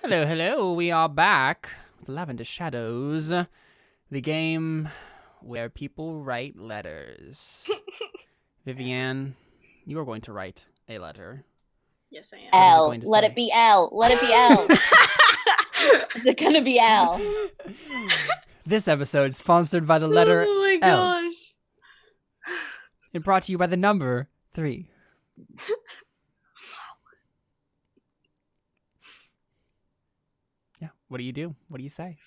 Hello, hello. We are back with Lavender Shadows, the game where people write letters. Viviane, you are going to write a letter. Yes, I am. L. Let it be L. Let it be L. Is it gonna be L? This episode is sponsored by the letter Oh my L. gosh. And brought to you by the number 3. Yeah. What do you do? What do you say?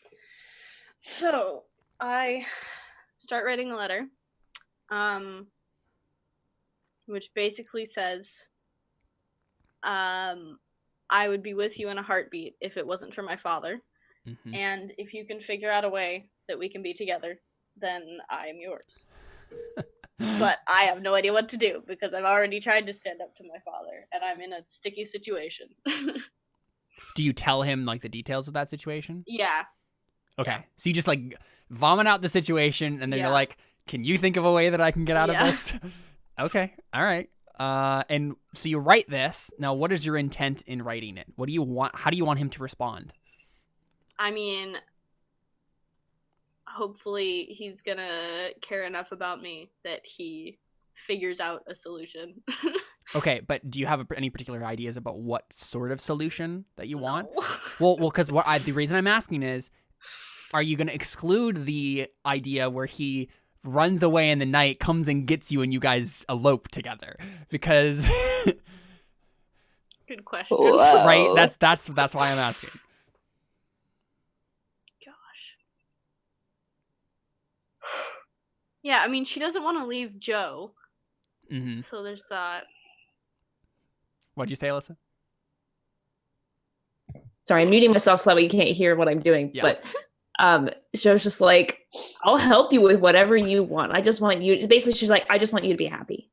So I start writing a letter, which basically says, I would be with you in a heartbeat if it wasn't for my father. Mm-hmm. And if you can figure out a way that we can be together, then I am yours. But I have no idea what to do because I've already tried to stand up to my father and I'm in a sticky situation. Do you tell him like the details of that situation? Yeah. Okay. Yeah. So you just like vomit out the situation and then you're like, can you think of a way that I can get out of this? Okay. All right. And so you write this. Now, what is your intent in writing it? What do you want? How do you want him to respond? I mean, hopefully he's gonna care enough about me that he figures out a solution. Okay, but do you have any particular ideas about what sort of solution that you want? No. Well, because the reason I'm asking is, are you going to exclude the idea where he runs away in the night, comes and gets you, and you guys elope together? Because Good question. Whoa. right, that's why I'm asking. Gosh. Yeah, I mean, she doesn't want to leave Joe. Mm-hmm. So there's that. What'd you say, Alyssa? Sorry, I'm muting myself so that you can't hear what I'm doing. Yeah. But Joe's just like, I'll help you with whatever you want. I just want you. Basically, she's like, I just want you to be happy.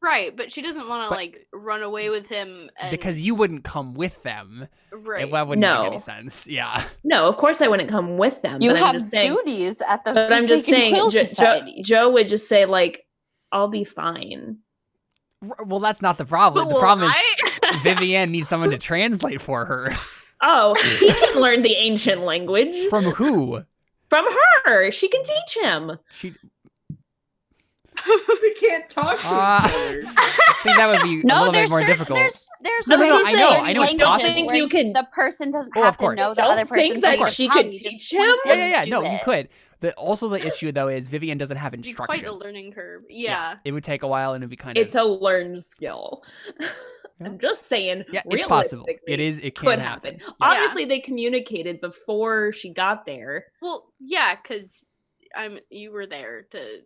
Right, but she doesn't want to like run away with him. Because you wouldn't come with them. Right. That wouldn't make any sense. Yeah. No, of course I wouldn't come with them. You but have I'm just saying, duties at the But I'm just saying, Quill Society. Joe would just say like, I'll be fine. Well, that's not the problem. The Well, problem is Viviane needs someone to translate for her. Oh, he can learn the ancient language. From who? From her. She can teach him. We can't talk to each other. I think that would be a little bit more difficult. There's No, certain I know it's languages possible. where You can- the person doesn't Oh, have of to course. know the Don't other person's think that native she tongue. could You just teach point him? them Yeah. to No, do you it. could. Also, the issue, though, is Viviane doesn't have It'd be instruction. quite a learning curve. Yeah. It would take a while, and it'd be kind of... It's a learned skill. I'm just saying, Yeah, it's possible. realistically, It could can happen. happen. Obviously, they communicated before she got there. Well, yeah, because you were there to.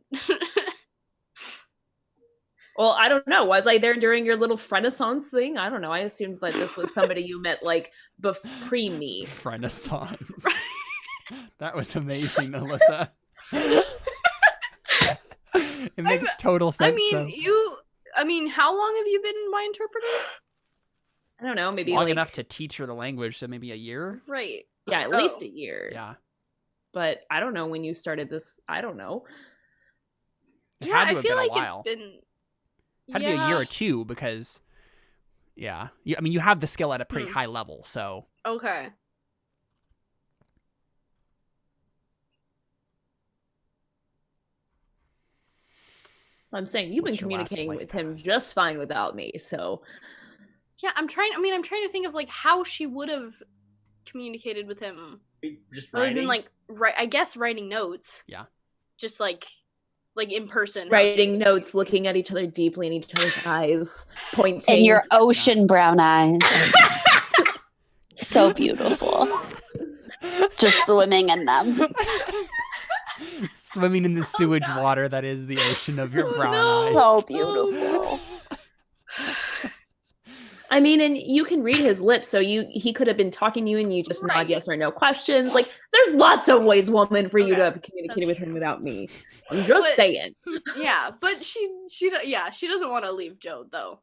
Well, I don't know. Was I there during your little Renaissance thing? I don't know. I assumed that this was somebody you met like pre me. Renaissance. That was amazing, Alyssa. It makes total sense. I mean, how long have you been my interpreter? I don't know. Maybe long like, enough to teach her the language, so maybe a year? Right. yeah, at least a year. Yeah. But I don't know when you started this. I don't know. It Yeah, had to I have feel been a like while. it's been. Had to be a year or two because, yeah. You have the skill at a pretty high level, so. Okay. I'm saying you've been What's your last communicating life with him path? just fine without me. So Yeah, I'm trying to think of like how she would have communicated with him. Just Other writing. than like I guess writing notes. Yeah. Just like in person. writing notes, looking at each other deeply in each other's eyes, pointing. And your ocean brown eyes. So beautiful. Just swimming in them. Swimming in the sewage water that is the ocean of your brown eyes. So beautiful. I mean, and you can read his lips, so he could have been talking to you and you just nod yes or no questions. Like, there's lots of ways, woman, for you to have communicated with him without me. I'm just saying. Yeah, but she doesn't want to leave Joe though.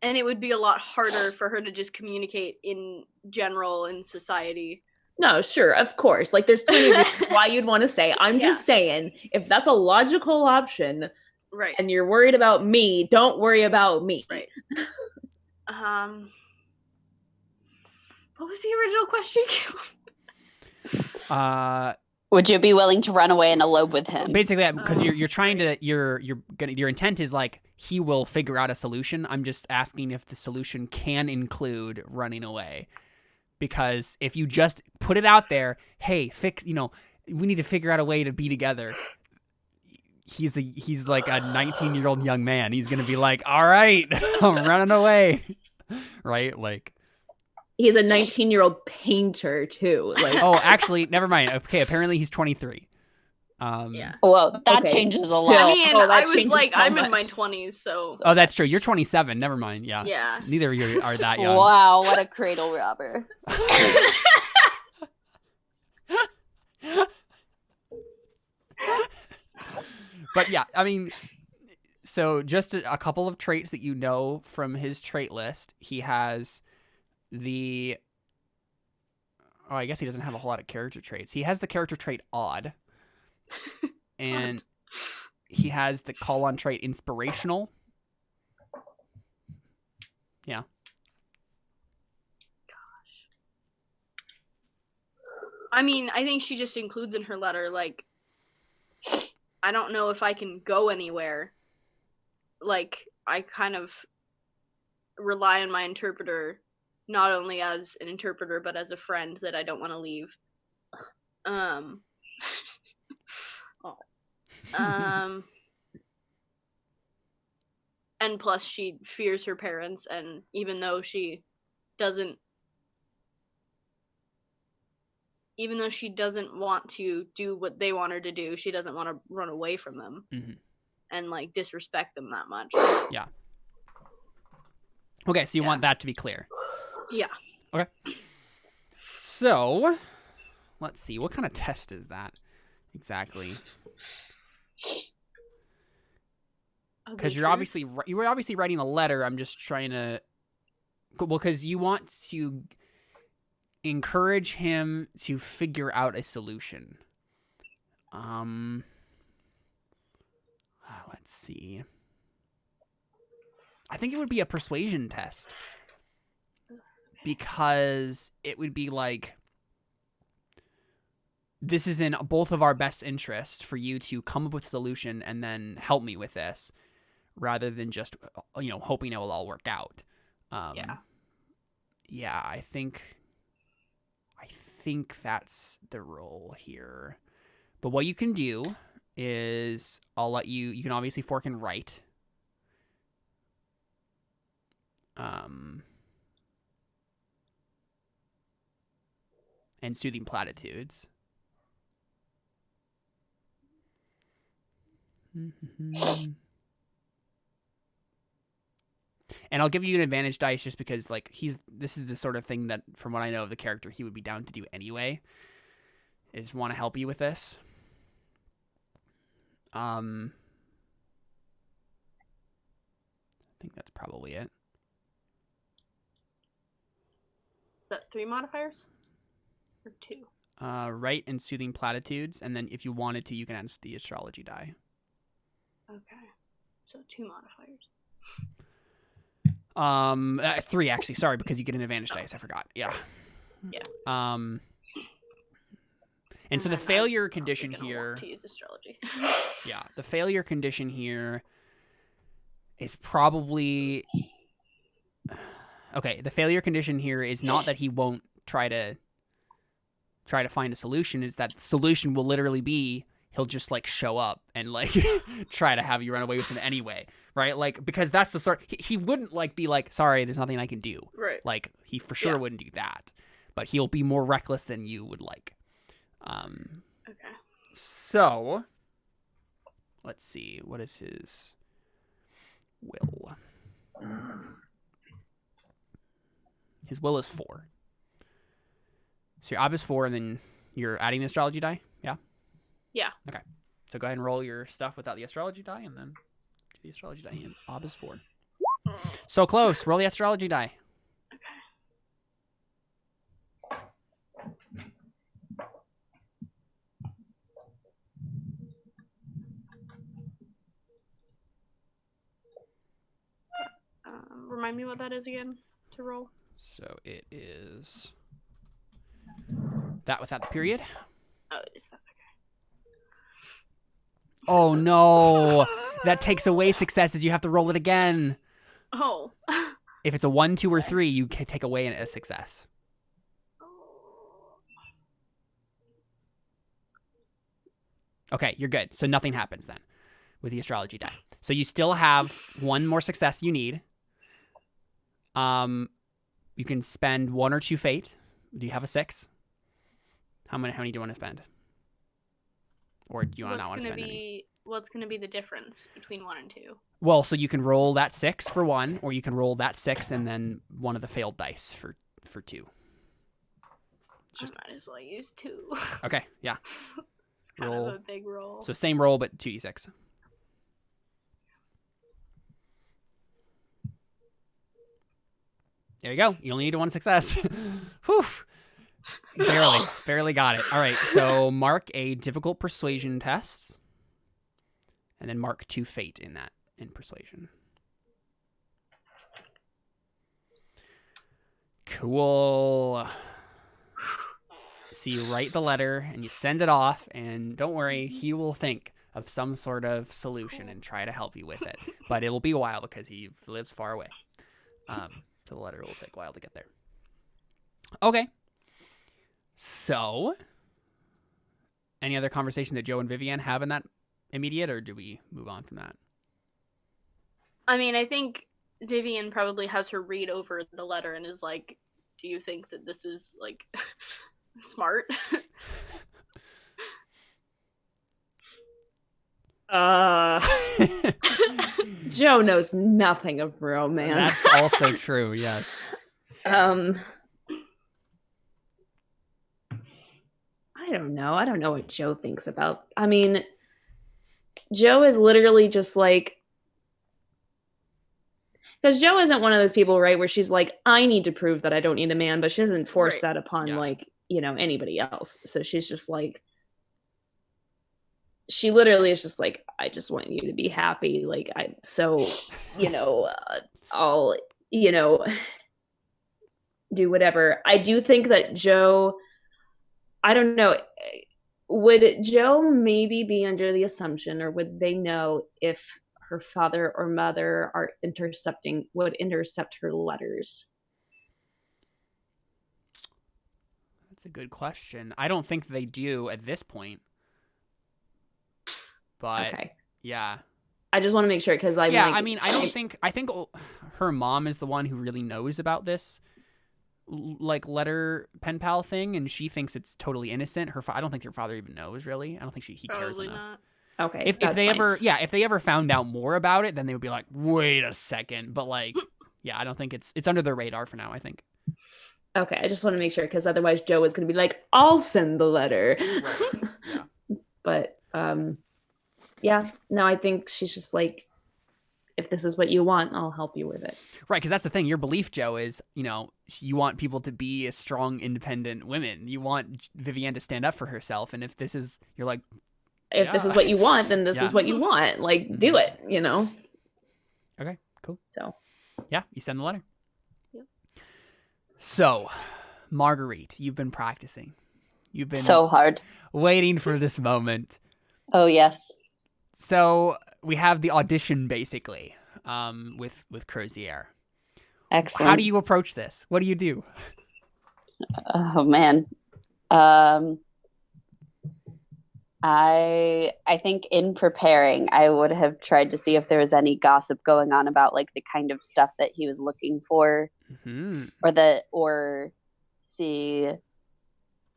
And it would be a lot harder for her to just communicate in general in society. No, sure, of course. Like, there's plenty of reasons why you'd want to say. I'm just saying, if that's a logical option, right, and you're worried about me, don't worry about me. Right. What was the original question? Would you be willing to run away and elope with him? Basically, because you're trying to your intent is like he will figure out a solution. I'm just asking if the solution can include running away, because if you just put it out there, hey, we need to figure out a way to be together. He's like a 19-year-old young man. He's gonna be like, all right, I'm running away, right? Like. He's a 19-year-old painter too. Like, oh, actually, never mind. Okay, apparently he's 23. Yeah. Well, that changes a lot. I mean, that I was changes like, so I'm in my much. 20s, so. Oh, that's true. You're 27. Never mind. Yeah. Yeah. Neither of you are that young. Wow, what a cradle robber. But yeah, I mean, so just a couple of traits that you know from his trait list. He has I guess he doesn't have a whole lot of character traits. He has the character trait odd. And he has the call-on trait inspirational. Yeah. Gosh. I mean, I think she just includes in her letter, like, I don't know if I can go anywhere. Like, I kind of rely on my interpreter, not only as an interpreter, but as a friend that I don't want to leave. And plus she fears her parents, and even though she doesn't want to do what they want her to do, she doesn't want to run away from them and like disrespect them that much. Yeah. Okay, so you want that to be clear. Yeah. Okay. So, let's see. What kind of test is that exactly? Because you were obviously writing a letter. I'm just trying to. Well, because you want to encourage him to figure out a solution. Let's see. I think it would be a persuasion test. Because it would be like, this is in both of our best interests for you to come up with a solution and then help me with this, rather than just, hoping it will all work out. Yeah, I think that's the role here. But what you can do is I'll let you can obviously fork and write. And soothing platitudes. And I'll give you an advantage dice just because, like, this is the sort of thing that, from what I know of the character, he would be down to do anyway, is want to help you with this. I think that's probably it. Is that 3 modifiers? Or 2? Write and soothing platitudes, and then if you wanted to, you can add the astrology die. Okay. So 2 modifiers. 3 actually, sorry, because you get an advantage dice, I forgot. Yeah. Yeah. And so the failure condition I'm here... to use astrology. Yeah, the failure condition here is probably... Okay, the failure condition here is not that he won't try to find a solution. It's that the solution will literally be he'll just like show up and like try to have you run away with him anyway, right? Like, because that's the sort he wouldn't like be like, sorry, there's nothing I can do. Right. Like, he for sure wouldn't do that, but he'll be more reckless than you would like. Okay. So let's see, what is his will? His will is 4. So your ob is 4, and then you're adding the astrology die? Yeah? Yeah. Okay. So go ahead and roll your stuff without the astrology die, and then do the astrology die. And ob is 4. So close. Roll the astrology die. Remind me what that is again? to roll? So it is that without the period. Oh, it is that. Oh no, that takes away successes. You have to roll it again. Oh. If it's a 1, 2, or 3, you can take away a success. Okay, you're good. So nothing happens then with the astrology die. So you still have one more success you need. You can spend 1 or 2 fate. Do you have a 6? How many do you want to spend? Or do you not want to spend any? What's going to be the difference between 1 and 2? Well, so you can roll that 6 for 1, or you can roll that 6 and then one of the failed dice for 2. I might as well use 2. Okay, yeah. It's kind of a big roll. So same roll, but 2d6. There you go. You only need 1 success. Whew. Barely got it. All right, so mark a difficult persuasion test. And then mark 2 fate in persuasion. Cool. So you write the letter and you send it off, and don't worry, he will think of some sort of solution and try to help you with it. But it'll be a while because he lives far away. So the letter will take a while to get there. Okay. So, any other conversation that Joe and Viviane have in that immediate, or do we move on from that? I mean, I think Viviane probably has her read over the letter and is like, do you think that this is, like, smart? Joe knows nothing of romance. That's also true, yes. I don't know. I don't know what Joe thinks about. I mean, Joe is literally just like, because Joe isn't one of those people, right, where she's like, I need to prove that I don't need a man, but she doesn't force that upon like, you know, anybody else. So she's just like, she literally is just like, I just want you to be happy. Like, I'll, do whatever. I do think that Joe, I don't know, would Joe maybe be under the assumption, or would they know if her father or mother would intercept her letters? That's a good question. I don't think they do at this point. But okay. Yeah. I just want to make sure, because I think her mom is the one who really knows about this like letter pen pal thing, and she thinks it's totally innocent. I don't think her father even knows, really. I don't think he cares Probably enough. Not. Okay. If they ever found out more about it, then they would be like, wait a second. But like, yeah, I don't think it's under their radar for now, I think. Okay, I just want to make sure, because otherwise Joe is going to be like, I'll send the letter. Right. Yeah. But yeah, no, I think she's just like, if this is what you want, I'll help you with it. Right, because that's the thing. Your belief, Joe, is, you want people to be as strong, independent women. You want Viviane to stand up for herself. And if this is, you're like, if this is what you want, then this is what you want. Like, do it, Okay, cool. So, yeah, you send the letter. Yep. So, Marguerite, you've been practicing. You've been so hard. waiting for this moment. Oh, yes. So we have the audition, basically, with Crozier. Excellent. How do you approach this? What do you do? Oh, man. I think in preparing, I would have tried to see if there was any gossip going on about like the kind of stuff that he was looking for, or see,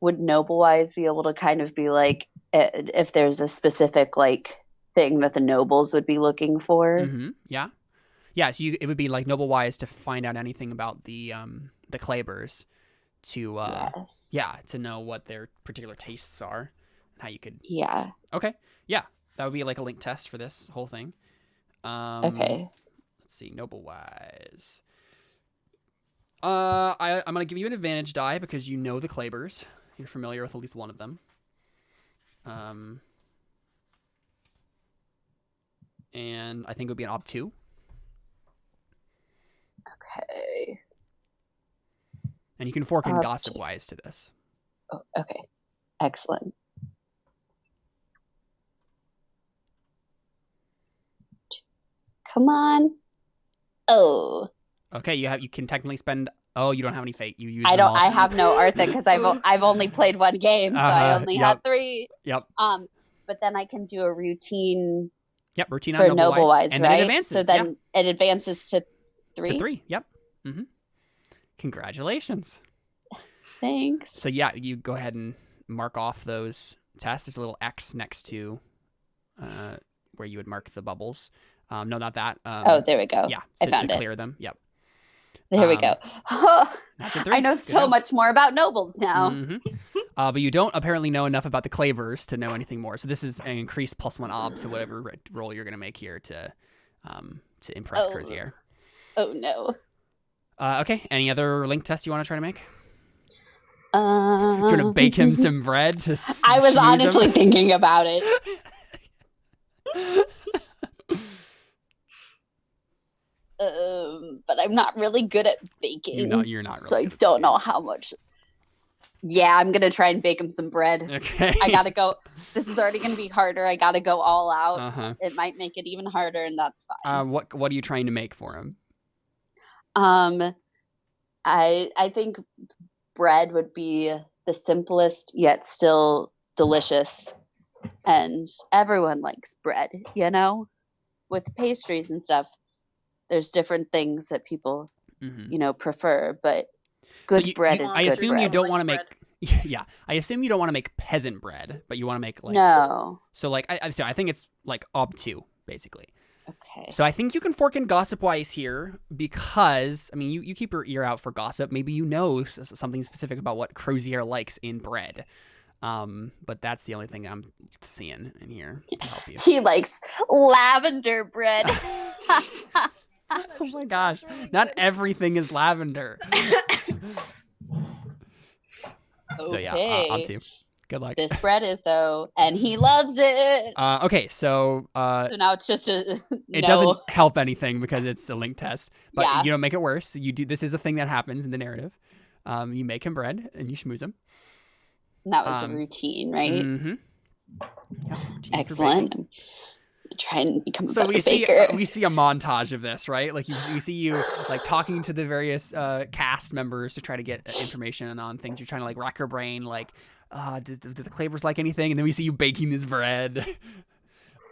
would Noblewise be able to kind of be like, if there's a specific like thing that the nobles would be looking for. Mm-hmm. Yeah. So it would be like Noblewise to find out anything about the Klebers, to to know what their particular tastes are and how you could. Yeah. Okay. Yeah, that would be like a link test for this whole thing. Okay. Let's see, Noblewise. I'm gonna give you an advantage die because you know the Klebers. You're familiar with at least one of them. And I think it would be an op 2. Okay. And you can fork in Up gossip to- wise to this. Oh, okay. Excellent. Come on. Oh. Okay, you can technically spend. Oh, you don't have any fate. You use I them don't. all. I have no art then because I've only played one game, so I only Yep. had 3. Yep. But then I can do a routine Yep. Routine for on noble wise, and right? then it advances. So then it advances to 3. To 3. Yep. Mm-hmm. Congratulations. Thanks. So yeah, you go ahead and mark off those tests. There's a little X next to where you would mark the bubbles. No, not that. Oh, there we go. Yeah, I found to it. clear them. Yep. There we go. That's a 3. I know Good so job. much more about nobles now. Mm-hmm. But you don't apparently know enough about the clavers to know anything more. So this is an increased +1 ob to whatever roll you're going to make here to impress Crozier. Oh no. Okay. Any other link test you want to try to make? You're gonna bake him some bread to. I was schmooze honestly him? thinking about it. But I'm not really good at baking. You're not. Really so I good at don't baking. know how much. Yeah, I'm gonna try and bake him some bread. Okay. I gotta go. This is already gonna be harder. I gotta go all out. Uh-huh. It might make it even harder, and that's fine. What are you trying to make for him? I think bread would be the simplest yet still delicious, and everyone likes bread. With pastries and stuff, there's different things that people prefer, but good bread is I good assume bread. you don't want to make. Yeah, I assume you don't want to make peasant bread, but you want to make like No. So like I think it's like ob 2 basically. Okay. So I think you can fork in gossip wise here because I mean you keep your ear out for gossip. Maybe you know something specific about what Crozier likes in bread. But that's the only thing I'm seeing in here to help you. He likes lavender bread. Oh my gosh. Not everything is lavender. So yeah, ob 2. Good luck. This bread is though, and he loves it. Okay, so So now it's just it doesn't help anything because it's a link test, but Yeah. you don't make it worse. You do. This is a thing that happens in the narrative. You make him bread and you schmooze him. That was a routine, right? Mm-hmm. Yeah, Excellent. I'm trying to become a So better baker. we see a montage of this, right? Like we see you like talking to the various cast members to try to get information on things. You're trying to like rack your brain, like, did the Clavers like anything? And then we see you baking this bread.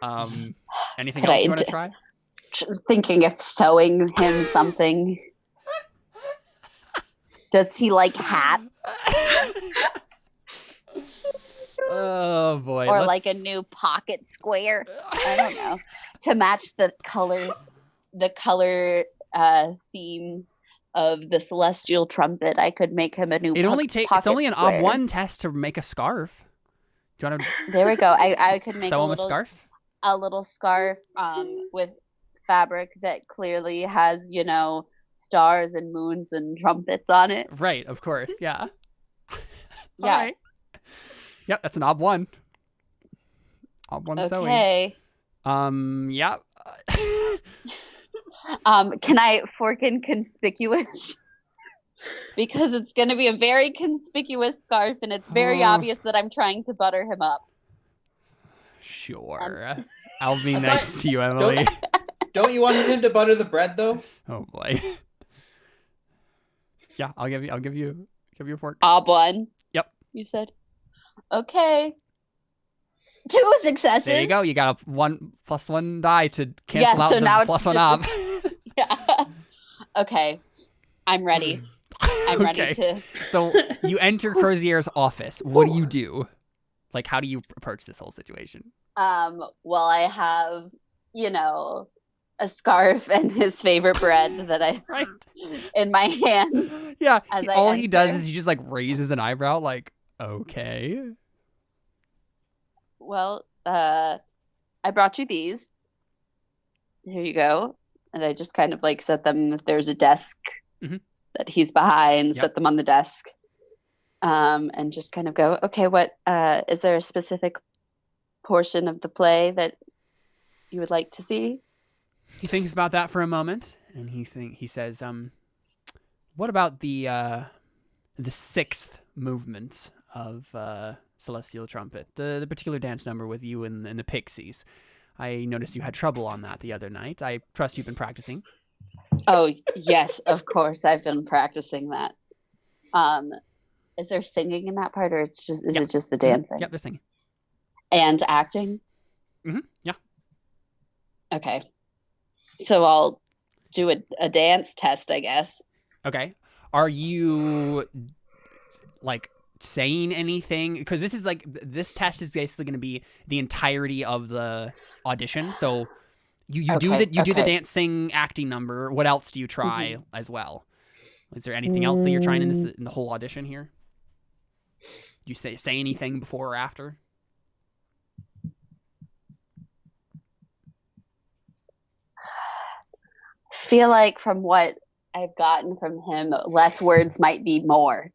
Anything else you want to try? Thinking of sewing him something. Does he like hat? Oh boy! Or like a new pocket square? I don't know. To match the color themes of the celestial trumpet, I could make him a new. It's only an ob 1 test to make a scarf. Do you want to? There we go. I could make sew him a scarf. A little scarf with fabric that clearly has stars and moons and trumpets on it. Right. Of course. Yeah. Yeah. All right. Yep. That's an ob 1. Ob 1 sewing. Okay. Yeah. Can I fork in conspicuous? Because it's going to be a very conspicuous scarf, and it's very obvious that I'm trying to butter him up. Sure. I'll be nice to you, Emily. Don't you want him to butter the bread though? Oh boy. Yeah, I'll give you a fork. Ob 1. Yep. You said. Okay. 2 successes. There you go. You got a 1+1 die to cancel out so the now it's +1 just ob. Yeah. Okay. I'm ready. I'm ready to. So you enter Crozier's office. What do you do? Like, how do you approach this whole situation? Well, I have, a scarf and his favorite bread that I Right. in my hands. Yeah. As All I he does enter. is he just like raises an eyebrow, like, okay. Well, I brought you these. Here you go. And I just kind of like set them, if there's a desk that he's behind, set them on the desk. And just kind of go, okay, what is there a specific portion of the play that you would like to see? He thinks about that for a moment, and he says, "What about the the sixth movement of Celestial Trumpet, the particular dance number with you and the Pixies. I noticed you had trouble on that the other night. I trust you've been practicing. Oh, yes, of course. I've been practicing that. Is there singing in that part, or is it just the dancing? Yep, there's singing. And acting? Yeah. Okay. So I'll do a dance test, I guess. Okay. Are you like saying anything? Because this test is basically going to be the entirety of the audition. So you do the dancing acting number. What else do you try as well? Is there anything else that you're trying in the whole audition here? You say anything before or after? Feel like from what I've gotten from him, less words might be more.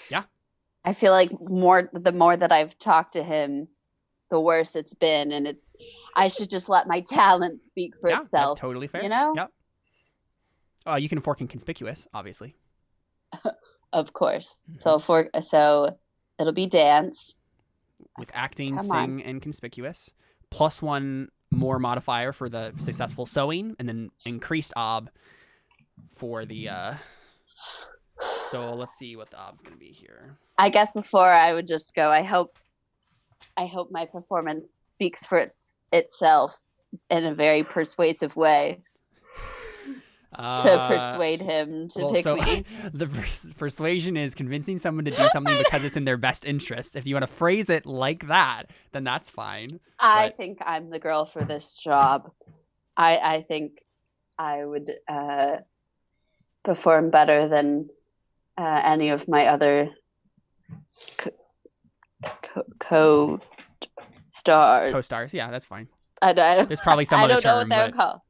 Yeah. I feel like the more that I've talked to him, the worse it's been, and I should just let my talent speak for itself. That's totally fair. You know? Yep. You can fork in conspicuous, obviously. Of course. So it'll be dance with acting, sing, and conspicuous, plus one more modifier for the successful sewing, and then increased ob for the so let's see what the ob's gonna be here. I guess before I would just go, I hope my performance speaks for itself in a very persuasive way to persuade him to pick me. The persuasion is convincing someone to do something because it's in their best interest. If you want to phrase it like that, then that's fine. I think I'm the girl for this job. I think I would perform better than any of my other co-stars. Co-stars, yeah, that's fine. There's probably some other term. I don't know what they're called.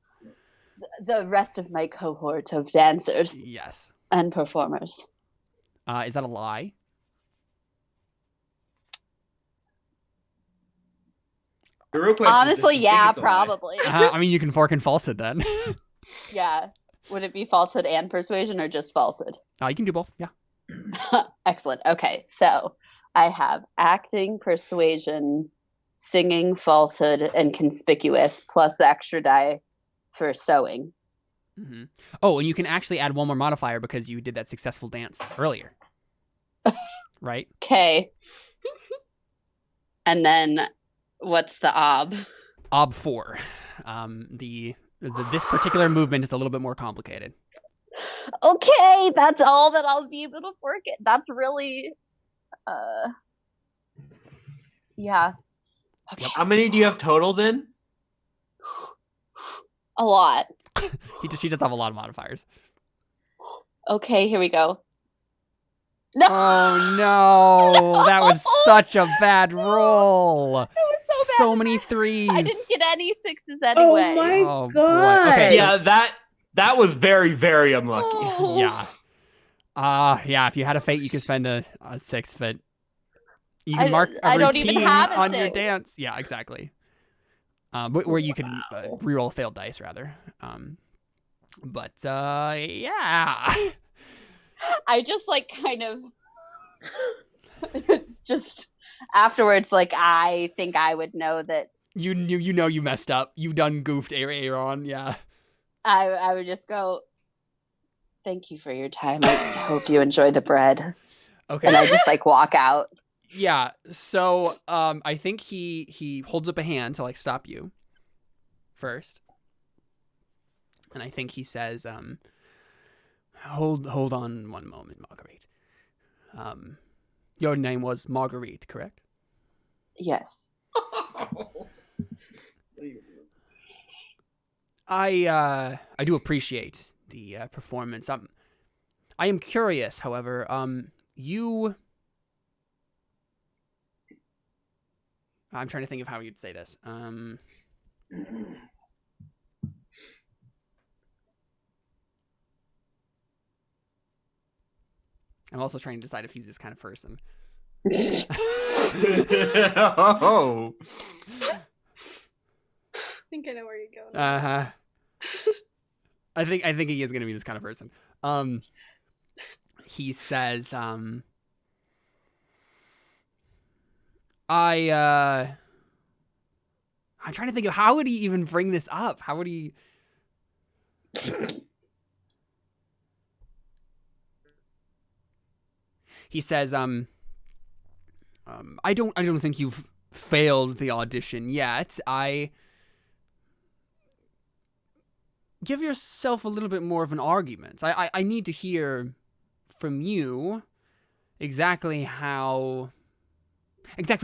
The rest of my cohort of dancers. Yes. And performers. Is that a lie? The real question honestly, is, yeah, probably. I mean, you can fork in falsehood then. Yeah. Would it be falsehood and persuasion, or just falsehood? You can do both, yeah. Excellent. Okay, so I have acting, persuasion, singing, falsehood, and conspicuous, plus the extra die for sewing. Mm-hmm. Oh, and you can actually add one more modifier because you did that successful dance earlier. Right? Okay. And then what's the ob? Ob 4. This particular movement is a little bit more complicated. Okay, that's all that I'll be able to work it. That's really yeah. Okay. How many do you have total then? A lot. She does have a lot of modifiers. Okay, here we go. No! Oh no, that was such a bad roll. That was so bad. So many 3s. I didn't get any 6s anyway. Oh my god. Boy. Okay, yeah, that was very, very unlucky. Oh. Yeah. Yeah, if you had a fate, you could spend a 6, but you can mark a routine on your dance. Yeah, exactly. Where you could reroll failed dice, rather. But yeah. I just kind of just afterwards, I think I would know that you messed up. You done goofed, Aaron. Yeah. I would just go, thank you for your time. I hope you enjoy the bread. Okay. And I just walk out. Yeah. So I think he holds up a hand to stop you first. And I think he says, hold on one moment, Marguerite. Your name was Marguerite, correct? Yes. I do appreciate the performance. I am curious, however. I'm trying to think of how you'd say this. I'm also trying to decide if he's this kind of person. Oh. I think I know where you're going. I think he is going to be this kind of person. he says, I'm trying to think of how would he even bring this up? How would he? He says, I don't think you've failed the audition yet. Give yourself a little bit more of an argument. I need to hear from you exactly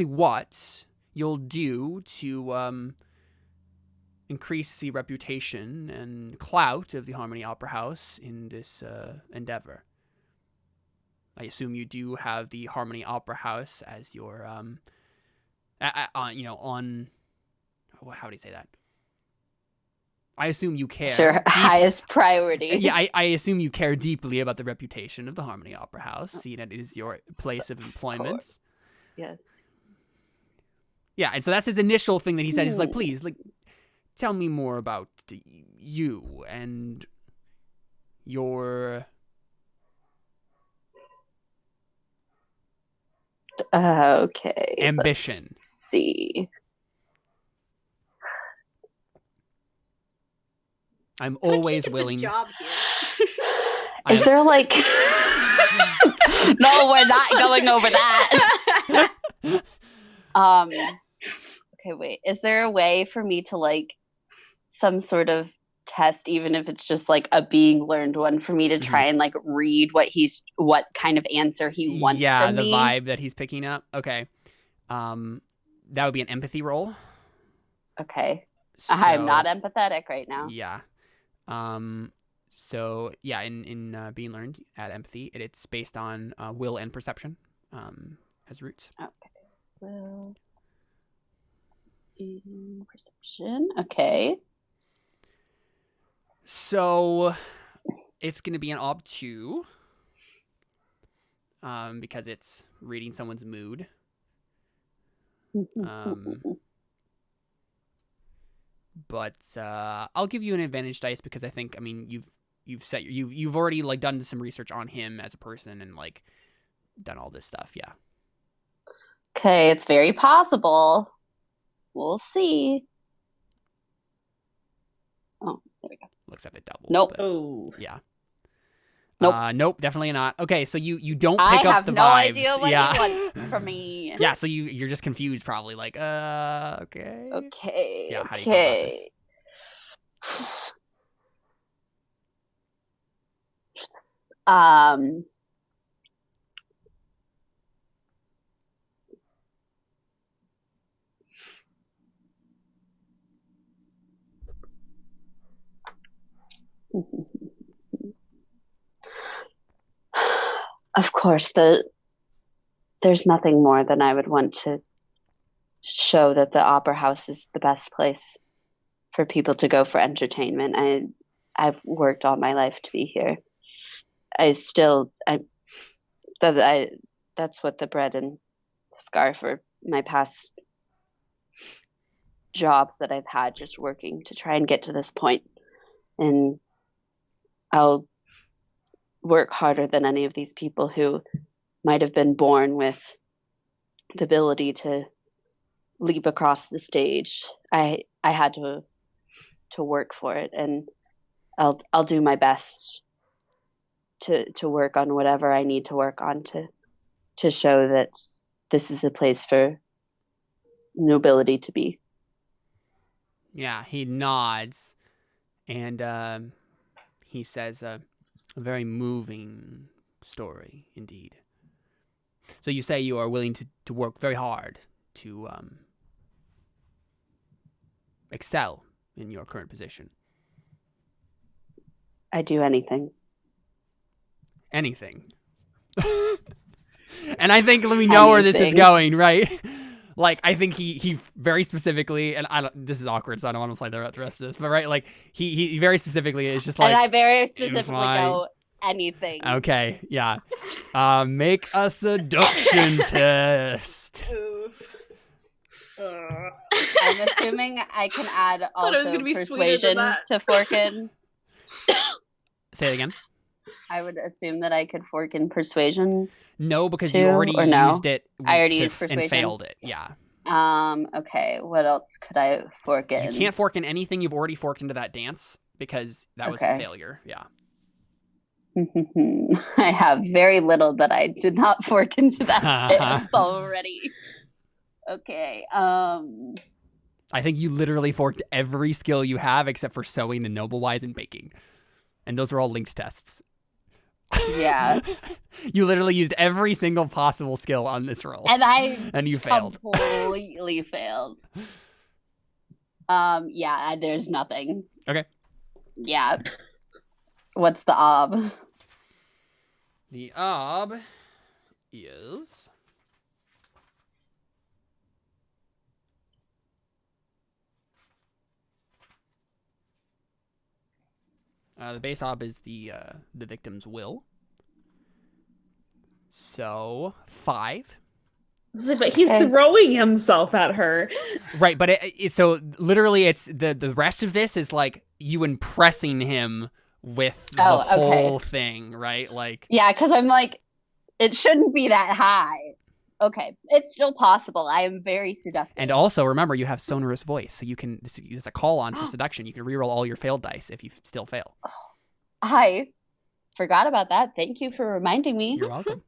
what you'll do to increase the reputation and clout of the Harmony Opera House in this endeavor. I assume you do have the Harmony Opera House as your on how do you say that? I assume you care. Sure, highest priority. Yeah, I assume you care deeply about the reputation of the Harmony Opera House, seeing it is your place of employment. Yes. Yeah, and so that's his initial thing that he said. He's like, please, like, tell me more about you and your... Okay. ambition. Let's see. I'm always willing. Job here. Is there like? No, we're not going over that. Okay, wait. Is there a way for me to like some sort of test, even if it's just like a being learned one, for me to try and like read what kind of answer he wants from me? Yeah, the vibe that he's picking up. Okay. That would be an empathy roll. Okay. So, I'm not empathetic right now. Yeah. So yeah, in being learned at empathy, it's based on will and perception as roots. Okay. Will and perception. Okay. So it's going to be an ob 2 because it's reading someone's mood. But I'll give you an advantage dice because I think, I mean, you've already like done some research on him as a person and like done all this stuff. Yeah. Okay, it's very possible. We'll see. Oh, there we go. Looks like it doubles. Nope. But, Oh. yeah. Nope. Nope, definitely not. Okay, so you don't pick up the vibes. I have no idea what he wants from me. Yeah, so you're just confused probably, like, okay. Okay. Yeah, how do you feel about this? Of course, there's nothing more than I would want to show that the opera house is the best place for people to go for entertainment. I've worked all my life to be here. That's what the bread and scarf or my past jobs that I've had, just working to try and get to this point. And I'll work harder than any of these people who might have been born with the ability to leap across the stage. I had to work for it, and I'll do my best to work on whatever I need to work on to show that this is a place for nobility to be. Yeah, he nods, and he says, a very moving story indeed. So you say you are willing to work very hard to excel in your current position. I do anything. Anything. And I think we know where this is going, right? Like, I think he very specifically, and this is awkward, so I don't want to play the rest of this, but right, like, he very specifically is just like... And I very specifically go, anything. Okay, yeah. Make a seduction test. Oof. I'm assuming I can add also it was gonna be persuasion to Forkin. Say it again. I would assume that I could fork in persuasion. No, because Two, you already or no? used it. I already used and persuasion. failed it. Yeah. Okay. What else could I fork in? You can't fork in anything you've already forked into that dance because that was a failure. Yeah. I have very little that I did not fork into that dance already. Okay. I think you literally forked every skill you have except for sewing and noble wise and baking. And those are all linked tests. Yeah. You literally used every single possible skill on this roll. And you failed. Completely failed. Yeah, there's nothing. Okay. Yeah. What's the ob? The ob is the base ob is the victim's will. So 5. But he's throwing himself at her. Right, but so literally it's the rest of this is like you impressing him with the whole thing, right? Like yeah, because I'm like, it shouldn't be that high. Okay, it's still possible. I am very seductive. And also remember, you have sonorous voice, so you can. It's a call on for seduction. You can reroll all your failed dice if you still fail. I forgot about that. Thank you for reminding me. You're welcome.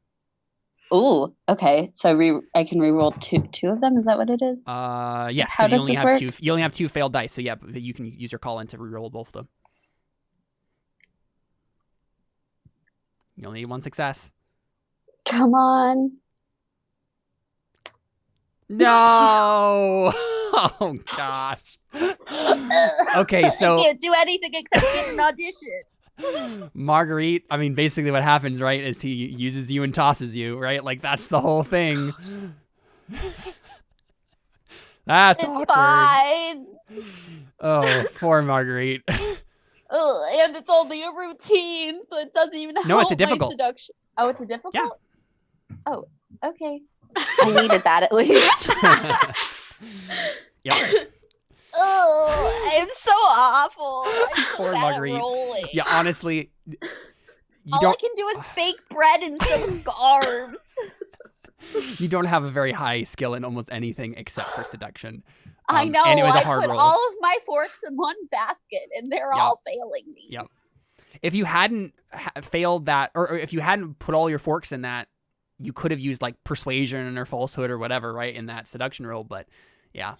Ooh, okay. So I can reroll two of them. Is that what it is? Yes. How does this work? You only have 2 failed dice, so yeah, you can use your call in to reroll both of them. You only need 1 success. Come on. No. Oh gosh. Okay, so I can't do anything except get an audition. Marguerite, I mean, basically what happens, right, is he uses you and tosses you, right? Like, that's the whole thing. That's it's awkward. Fine. Oh, poor Marguerite. Oh, and it's only a routine, so it doesn't even help. No, it's a difficult. Seduction. Oh, it's a difficult? Yeah. Oh, okay. I needed that at least. Yep. Oh, I'm so awful. I'm so Poor bad Marguerite. at rolling. Yeah, honestly, All I can do is bake bread and sew scarves. You don't have a very high skill in almost anything except for seduction. I know. And it was a I hard put roll. all of my forks in one basket, and they're all failing me. Yep. If you hadn't failed that, or if you hadn't put all your forks in that, you could have used like persuasion or falsehood or whatever, right, in that seduction roll. But yeah.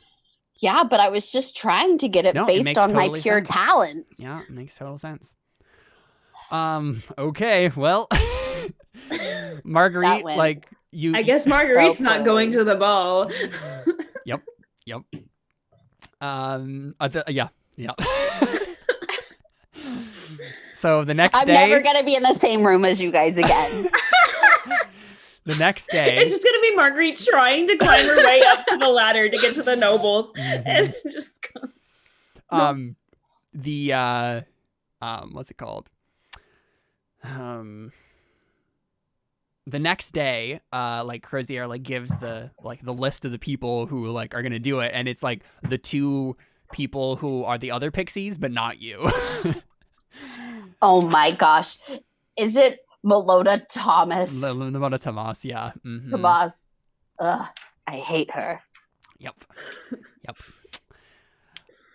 Yeah, but I was just trying to get it based on my pure talent. Yeah, it makes total sense. Okay, well, Marguerite, like you. I guess Marguerite's not going to the ball. Yep. Yeah. So the next day, I'm never gonna be in the same room as you guys again. The next day, it's just gonna be Marguerite trying to climb her way up to the ladder to get to the nobles, and just what's it called? The next day, like Crozier like gives the list of the people who like are gonna do it, and it's like the 2 people who are the other pixies, but not you. Oh my gosh, is it Melota Thomas? Melota Thomas, yeah. Mm-hmm. Thomas, ugh, I hate her. Yep.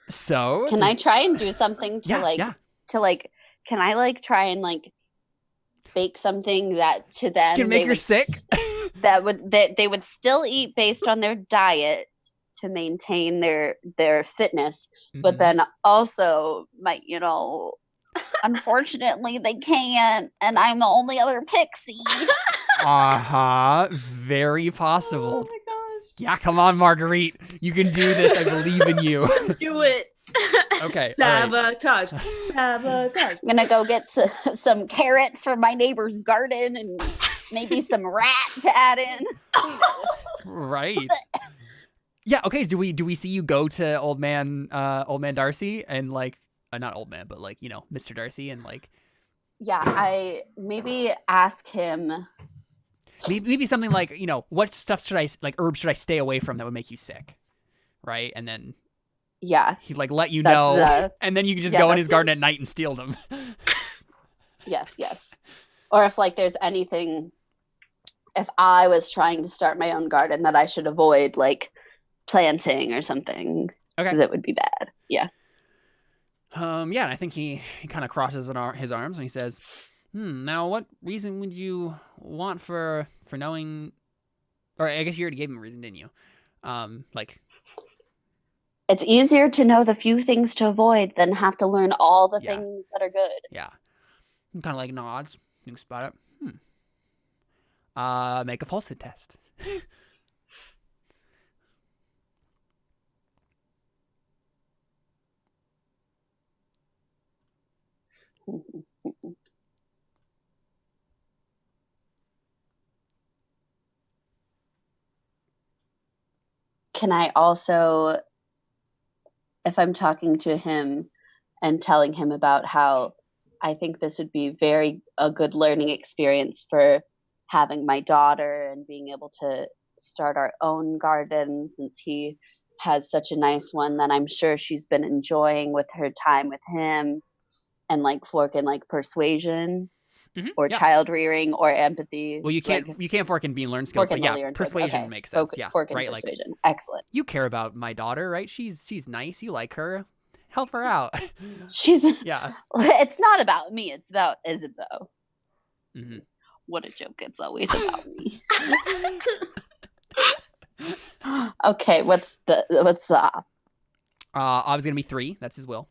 So can I try and do something to can I like try and like bake something that to them can make her sick? that they would still eat based on their diet to maintain their fitness, but then also might, unfortunately they can't, and I'm the only other pixie. Very possible. Oh my gosh. Yeah, come on, Marguerite. You can do this. I believe in you. Do it. Okay. Sabotage. Sabotage. I'm gonna go get some carrots from my neighbor's garden and maybe some rat to add in. Right. Yeah. Okay. Do we see you go to old man Darcy and like not old man, but like Mr. Darcy and like. Yeah, I maybe ask him. Maybe something like what stuff herbs should I stay away from that would make you sick, right? And then. Yeah. He'd like let you know, and then you can just go in his garden at night and steal them. Yes. Or if like there's anything, if I was trying to start my own garden that I should avoid, like planting or something, because it would be bad. Yeah. And I think he kind of crosses his arms and he says, now what reason would you want for knowing, or I guess you already gave him a reason, didn't you? Like, it's easier to know the few things to avoid than have to learn all the things that are good. Yeah. Kind of like nods, thinks about it. Make a falsehood test. Can I also, if I'm talking to him and telling him about how I think this would be a good learning experience for having my daughter and being able to start our own garden, since he has such a nice one that I'm sure she's been enjoying with her time with him, and like fork in like persuasion or child rearing or empathy. Well, you can't fork in being learned skills, but persuasion makes sense. Fork in persuasion. Like, excellent. You care about my daughter, right? She's nice. You like her. Help her out. It's not about me. It's about Isabeau. Mm-hmm. What a joke. It's always about me. Okay, what's the I was gonna be 3. That's his will.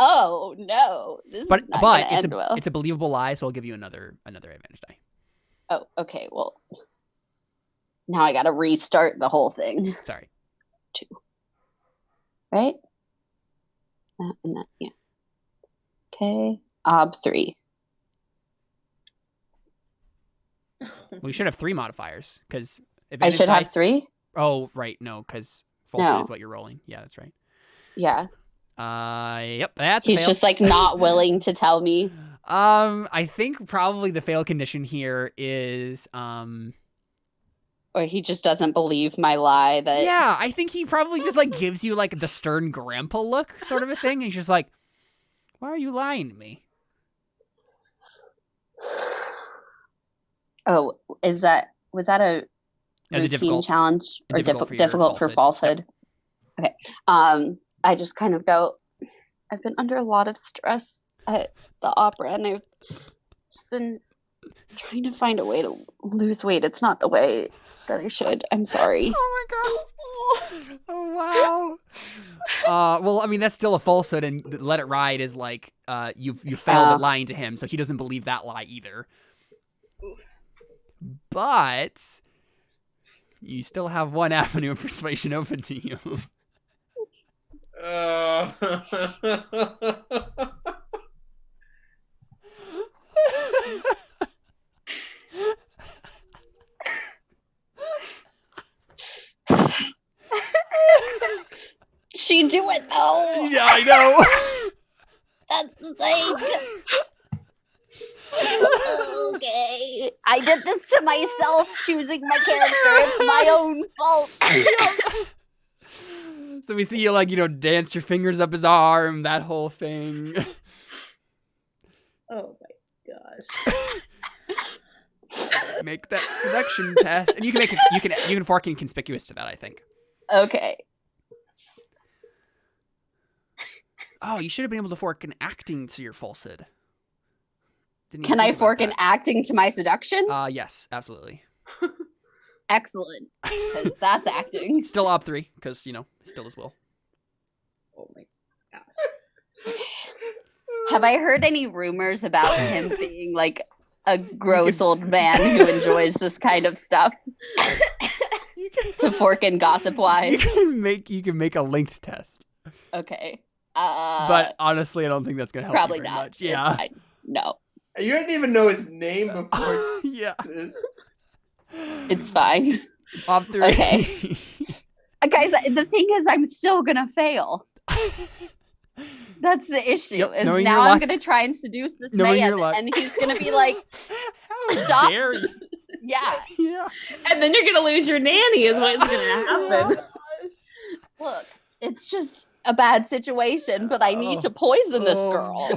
Oh no, this is not gonna end well. It's a believable lie, so I'll give you another advantage die. Oh, okay. Well, now I gotta restart the whole thing. Sorry. 2. Right? And that, yeah. Okay. 3. We should have 3 modifiers, because if I should have 3. Oh, right. No, because falsehood is what you're rolling. Yeah, that's right. Yeah. Yep. That's He's just like not willing to tell me. I think probably the fail condition here is or he just doesn't believe my lie that. Yeah, I think he probably just like gives you like the stern grandpa look sort of a thing. And he's just like, why are you lying to me? Oh, was that a routine challenge or difficult for falsehood? Yep. Okay. I just kind of go, I've been under a lot of stress at the opera, and I've just been trying to find a way to lose weight. It's not the way that I should. I'm sorry. Oh my god. Oh wow. Well, I mean, that's still a falsehood, and let it ride is like you failed at lying to him, so he doesn't believe that lie either. But you still have one avenue of persuasion open to you. She do it though. Yeah, I know. That's the thing. Okay, I did this to myself, choosing my character. It's my own fault. So we see you dance your fingers up his arm, that whole thing. Oh my gosh. Make that seduction test, and you can fork in conspicuous to that, I think. Okay. Oh, you should have been able to fork in acting to your falsehood. Can I fork in acting to my seduction? Yes, absolutely. Excellent. Because that's acting. Still op 3, because, still as will. Oh my gosh. Have I heard any rumors about him being like a gross old man who enjoys this kind of stuff? To fork in gossip-wise? You can make a linked test. Okay. But honestly, I don't think that's going to help probably you very not. much. Yeah. It's fine. No. You didn't even know his name before yeah. this. It's fine. Op 3. Okay. Guys, the thing is, I'm still going to fail. That's the issue. Yep, is now I'm going to try and seduce this man, and he's going to be like, "How dare you?" Yeah. And then you're going to lose your nanny, is what's going to happen. Look, it's just a bad situation, but I need to poison this girl.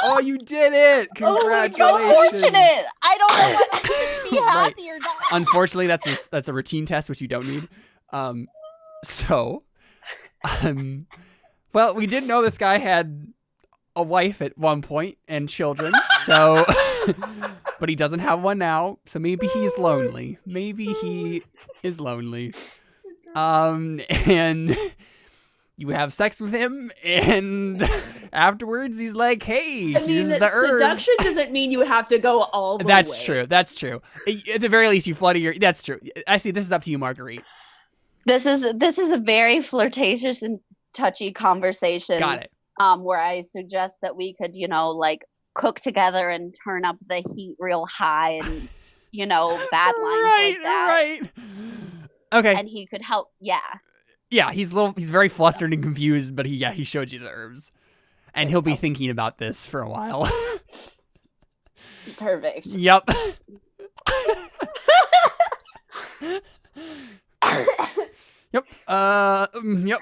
Oh, you did it! Congratulations! Oh, fortunate! I don't know whether to be happy or not. Unfortunately, that's a routine test, which you don't need. Well, we did know this guy had a wife at one point and children, so but he doesn't have one now, so maybe he's lonely. Maybe he is lonely. And you have sex with him, and afterwards he's like, "Hey, here's the herbs." Seduction doesn't mean you have to go all the way. That's true. That's true. At the very least, you flooded your. That's true. Actually, this is up to you, Marguerite. This is a very flirtatious and touchy conversation. Got it. Where I suggest that we could, like cook together and turn up the heat real high and, bad lines like that. Right. Okay. And he could help. Yeah. Yeah, he's very flustered and confused, but he showed you the herbs. And he'll be thinking about this for a while. Perfect. Yep. Yep. Yep.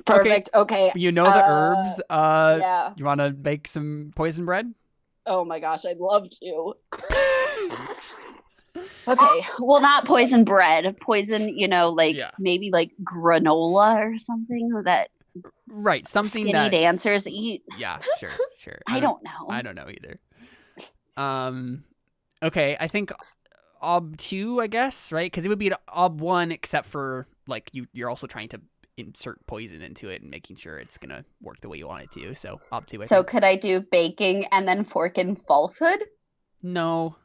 Perfect. Okay. You know the herbs. Yeah. You want to bake some poison bread? Oh my gosh, I'd love to. Okay. Well, not poison bread. Poison, maybe like granola or something that right, something skinny that dancers eat. Yeah, sure. I don't know. I don't know either. Okay, I think ob 2, I guess, right? Because it would be ob 1, except for like you're also trying to insert poison into it and making sure it's gonna work the way you want it to. So ob 2. So could I do baking and then fork in falsehood? No,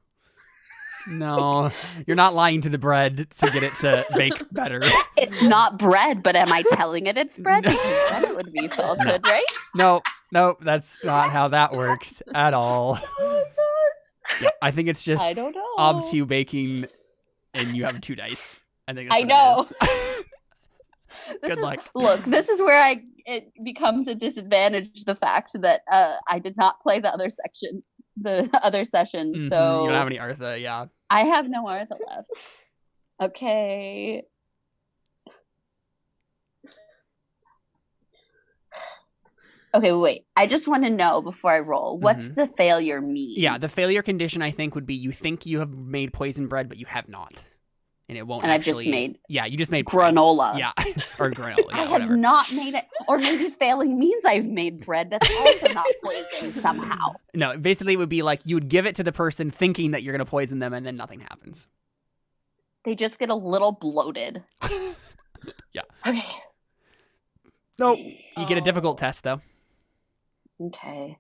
you're not lying to the bread to get it to bake better. It's not bread, but am I telling it it's bread? Because then it would be falsehood, right? No, that's not how that works at all. Oh my gosh. Yeah, I think it's just I don't know. ob 2 baking, and you have 2 dice. I think that's I know. Good luck. Look, this is where it becomes a disadvantage. The fact that I did not play the other session, Mm-hmm. So you don't have any Artha, yeah. I have no Artha left. Okay. Okay, wait. I just want to know before I roll, what's the failure mean? Yeah, the failure condition I think would be you think you have made poison bread, but you have not. And it won't and actually... I just made... Yeah, you just made granola. Bread. Yeah, or granola, yeah, I have whatever. not made it. Or maybe failing means I've made bread. That's also not poison somehow. No, basically it would be like you would give it to the person thinking that you're going to poison them, and then nothing happens. They just get a little bloated. Yeah. Okay. Nope. You get a difficult test, though. Okay.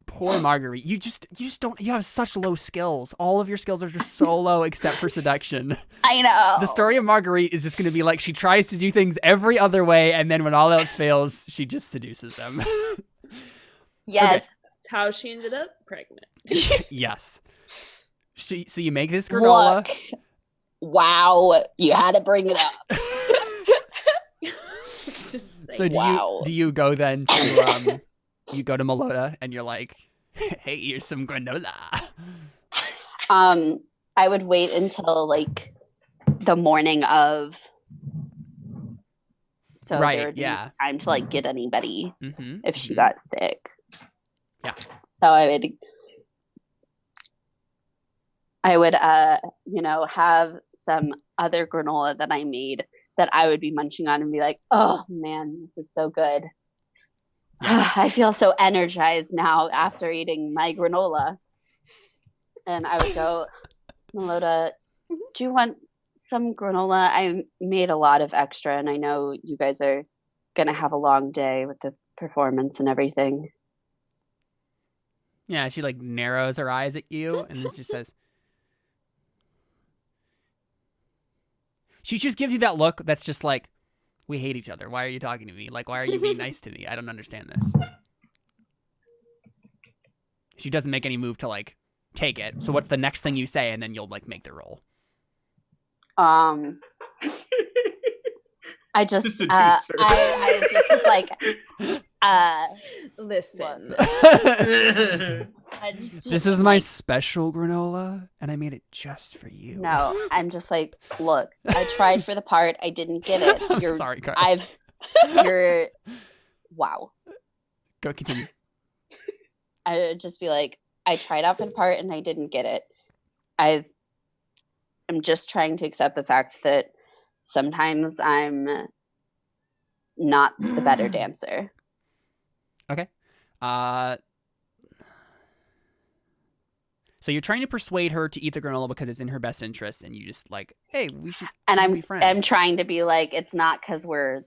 Poor Marguerite. You just don't. You have such low skills. All of your skills are just so low except for seduction. I know. The story of Marguerite is just going to be like she tries to do things every other way, and then when all else fails, she just seduces them. Yes. Okay. That's how she ended up pregnant. Yes. So you make this granola. Look. Wow. You had to bring it up. So do you go then to you go to Melota and you're like, hey, here's some granola. I would wait until like the morning of, so right, there would be yeah. time to like get anybody if she mhm. got sick. Yeah. So I would have some other granola that I made that I would be munching on and be like, oh man, this is so good. I feel so energized now after eating my granola. And I would go, Melota, do you want some granola? I made a lot of extra, and I know you guys are going to have a long day with the performance and everything. Yeah, she like narrows her eyes at you and then she says, she just gives you that look that's just like, we hate each other. Why are you talking to me? Like, why are you being nice to me? I don't understand this. She doesn't make any move to like take it. So what's the next thing you say? And then you'll like make the roll. I just I just was like Listen. This is my special granola, and I made it just for you. No, I'm just like, look, I tried for the part, I didn't get it. I'm sorry, Carl. You're wow. Go continue. I would just be like, I tried out for the part and I didn't get it. I'm just trying to accept the fact that sometimes I'm not the better dancer. Okay. So you're trying to persuade her to eat the granola because it's in her best interest, and you just like, hey, we should be friends. I'm trying to be like, it's not because we're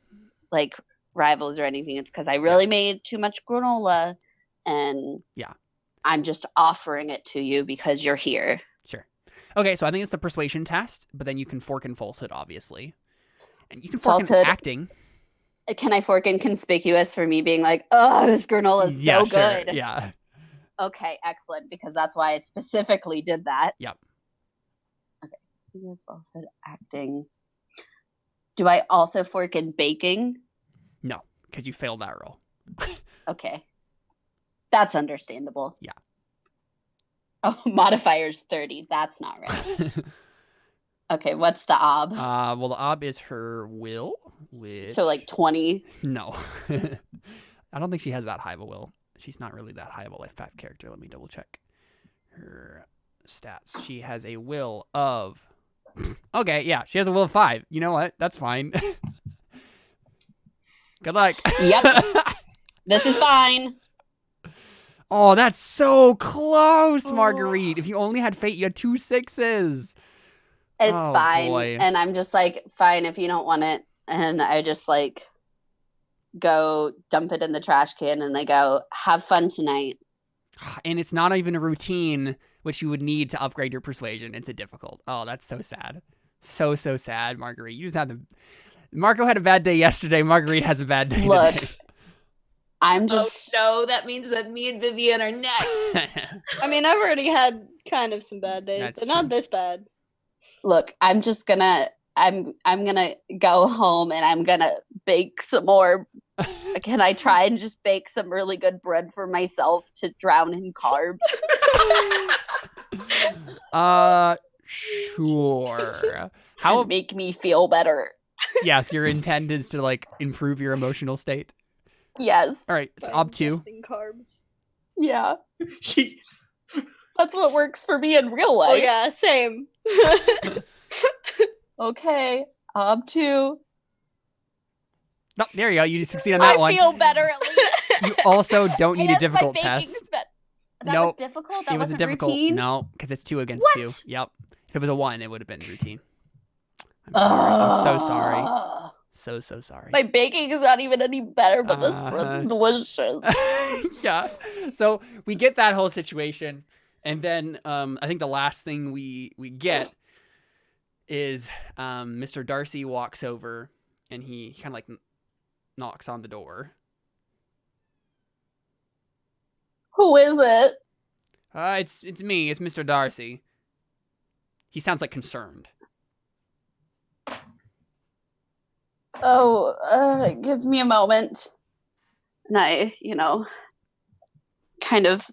like rivals or anything. It's because I really made too much granola, and I'm just offering it to you because you're here. Sure. Okay, so I think it's a persuasion test, but then you can fork in falsehood, obviously, and you can fork in acting. Can I fork in conspicuous for me being like, oh, this granola is so good? Yeah. Okay, excellent, because that's why I specifically did that. Yep. Okay, conspicuous, falsehood, acting. Do I also fork in baking? No, because you failed that roll. Okay. That's understandable. Yeah. Oh, modifier's 30. That's not right. Okay, what's the ob? Well, the ob is her will. So like 20? No. I don't think she has that high of a will. She's not really that high of a life path character. Let me double check her stats. She has a will of... Okay, yeah, she has a will of 5. You know what? That's fine. Good luck. Yep. This is fine. Oh, that's so close, Marguerite. If you only had fate, you had 2 6s. It's fine. Boy. And I'm just like, fine if you don't want it. And I just like go dump it in the trash can and I go, have fun tonight. And it's not even a routine, which you would need to upgrade your persuasion. It's a difficult. Oh, that's so sad. So sad, Marguerite. You just had to... Marco had a bad day yesterday. Marguerite has a bad day today. I'm just... Oh, no, that means that me and Viviane are next. I mean, I've already had kind of some bad days, but not this bad. Look, I'm just gonna... I'm gonna go home and I'm gonna bake some more. Can I try and just bake some really good bread for myself to drown in carbs? Sure. How make me feel better? Yes, your intent is to like improve your emotional state. Yes. All right, ob 2. Carbs. Yeah. That's what works for me in real life. Oh yeah, same. Okay, ob 2. No, there you go. You succeed on that one. I feel better at least. You also don't need a difficult test. That was difficult? That wasn't difficult. Routine? No, because it's 2 against 2. Yep. If it was a 1, it would have been routine. I'm so sorry. So sorry. My baking is not even any better, but this bread's delicious. Yeah. So we get that whole situation, and then I think the last thing we get is Mr. Darcy walks over, and he kind of like knocks on the door. Who is it? It's me. It's Mr. Darcy. He sounds like concerned. Oh, give me a moment. And I, kind of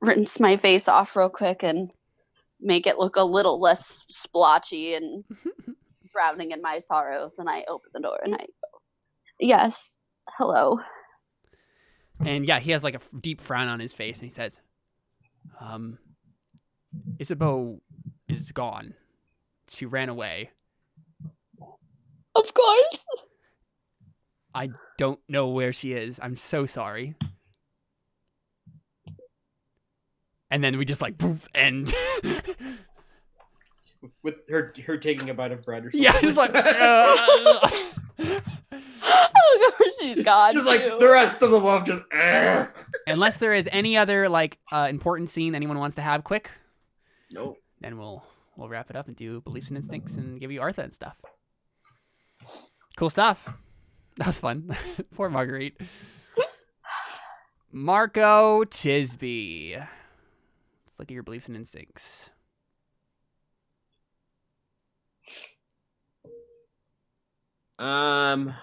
rinse my face off real quick and make it look a little less splotchy and drowning in my sorrows. And I open the door and I go, yes, hello. And yeah, he has like a deep frown on his face, and he says, Isabeau is gone. She ran away. Of course. I don't know where she is. I'm so sorry. And then we just like poof, and with her taking a bite of bread or something. Yeah, it's like Oh gosh, she's gone. Just like the rest of the love, just Unless there is any other like important scene anyone wants to have quick. Nope. Then we'll wrap it up and do beliefs and instincts and give you Artha and stuff. Cool stuff. That was fun. Poor Marguerite. Marco Tisby. Let's look at your beliefs and instincts. I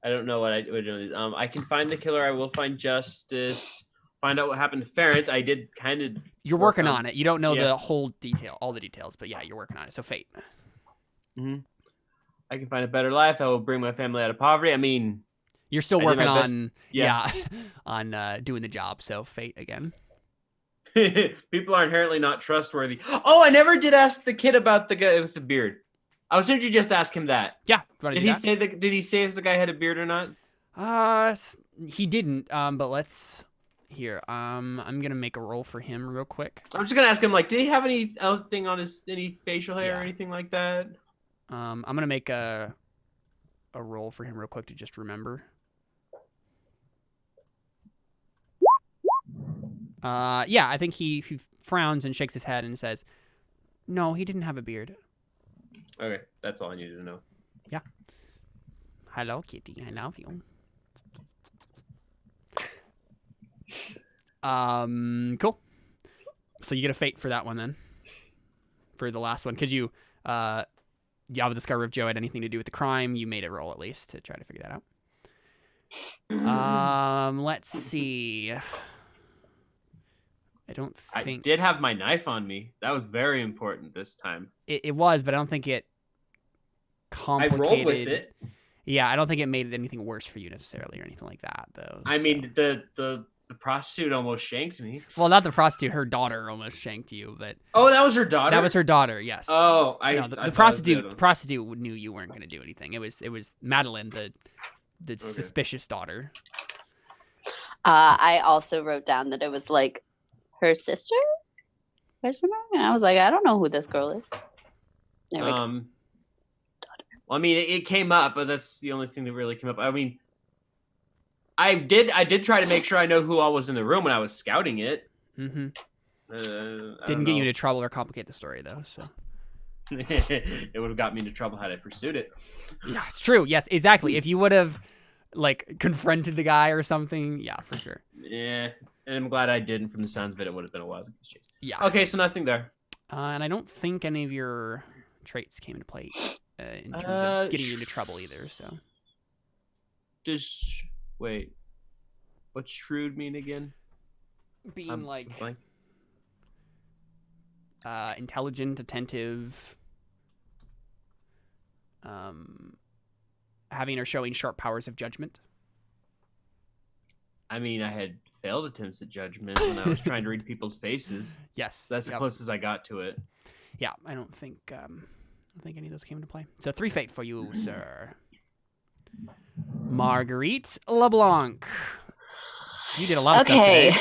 don't know what I would do. I can find the killer. I will find justice. Find out what happened to Ferret. I did kind of. You're working on it. You don't know the whole detail, all the details, but yeah, you're working on it. So fate. Mm-hmm. I can find a better life. I will bring my family out of poverty. I mean, You're still I did working my best. on doing the job. So fate again. People are inherently not trustworthy. Oh, I never did ask the kid about the guy with the beard. I was going to just ask him that. Yeah. Did he say if the guy had a beard or not? He didn't. But let's here. I'm gonna make a roll for him real quick. I'm just gonna ask him, like, did he have anything on any facial hair or anything like that? I'm gonna make a roll for him real quick to just remember. Yeah, I think he frowns and shakes his head and says, "No, he didn't have a beard." Okay, that's all I needed to know. Yeah. Hello, kitty. I love you. Cool. So you get a fate for that one then. For the last one, because you discover if Joe had anything to do with the crime. You made a roll at least to try to figure that out. Let's see. I did have my knife on me. That was very important this time. It was, but I don't think it complicated. I rolled with it. Yeah, I don't think it made it anything worse for you necessarily or anything like that, though. I mean, the prostitute almost shanked me. Well, not the prostitute. Her daughter almost shanked you, but... Oh, that was her daughter? That was her daughter, yes. Oh, the prostitute knew you weren't going to do anything. It was Madeline, the suspicious daughter. I also wrote down that it was like her sister? And I was like, I don't know who this girl is. There we go. Well, I mean, it came up, but that's the only thing that really came up. I mean, I did try to make sure I know who all was in the room when I was scouting it. Mm-hmm. Didn't get you into trouble or complicate the story, though, so. It would have got me into trouble had I pursued it. Yeah, it's true. Yes, exactly. If you would have, like, confronted the guy or something, yeah, for sure. Yeah, and I'm glad I didn't. From the sounds of it, it would have been a while. Yeah. Okay, so nothing there. And I don't think any of your traits came into play in terms of getting you into trouble either, so. Wait. What's shrewd mean again? Being intelligent, attentive, having or showing sharp powers of judgment. I mean, I had failed attempts at judgment when I was trying to read people's faces. Yes. That's the closest I got to it. Yeah, I don't think any of those came into play. So 3 fate for you, sir. Marguerite LeBlanc. You did a lot of stuff today.